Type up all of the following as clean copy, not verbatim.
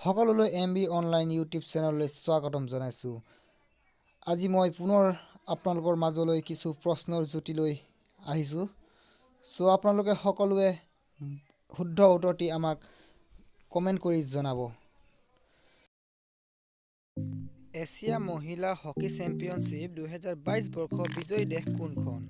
সকলোলৈ MB online YouTube চেনেললৈ স্বাগতম জনাইছো। আজি মই পুনৰ আপোনালোকৰ মাজলৈ কিছু প্ৰশ্নৰ জুতি লৈ আহিছো। সো আপোনালোকে সকলোৱে শুদ্ধ উত্তৰটি আমাক কমেন্ট কৰি জনাব। এছিয়া মহিলা হকি চেম্পিয়নশ্বিপ 2022 বৰ্ষ বিজয়ী দেশ কোনখন?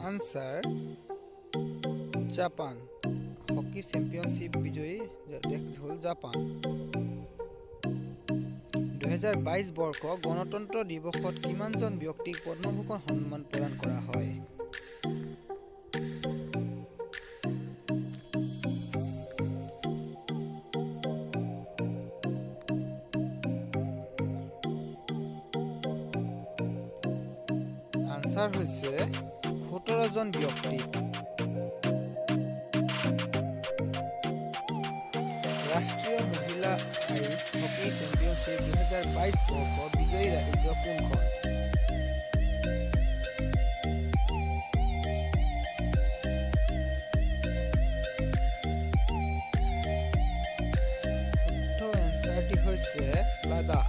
Answer Japan. হকি চেম্পিয়নশ্বিপ বিজয়ী দেশ হল জাপান। 2022 বৰ্ষ গণতন্ত্ৰ দিৱসত কিমানজন ব্যক্তিক পদ্মভূষণ সন্মান প্ৰদান কৰা হয়? আনসাৰ হৈছে 17 জন ব্যক্তিক। ৰাষ্ট্ৰীয় মহিলা আইচ হকি চেম্পিয়নশ্বিপ 2022 বৰ্ষ বিজয়ী ৰাজ্য কোনখন? এনসাৰটি হৈছে লাডাখ।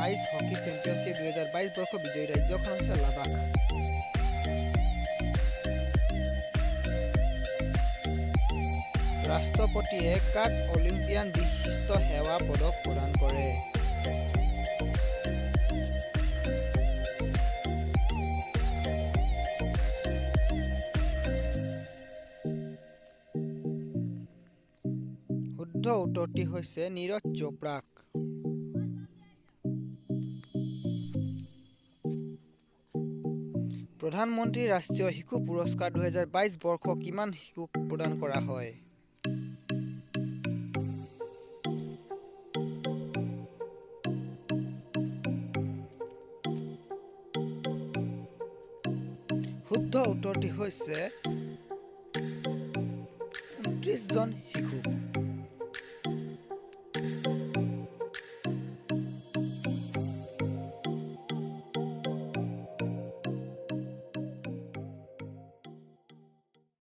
আইচ হকি চেম্পিয়নশ্বিপ 2022 বৰ্ষ বিজয়ী ৰাজ্যখন হৈছে লাডাখ। ৰাষ্ট্ৰপতিয়ে কাক অলিম্পিয়ান বিশিষ্ট সেৱা পদক প্ৰদান কৰে? শুদ্ধ উত্তৰটি হৈছে নীৰজ চোপ্ৰাক। প্ৰধানমন্ত্ৰী ৰাষ্ট্ৰীয় শিশু পুৰস্কাৰ 2022 বৰ্ষ কিমান শিশুক প্ৰদান কৰা হয়? শুদ্ধ উত্তৰটি হৈছে 29 জন শিশু।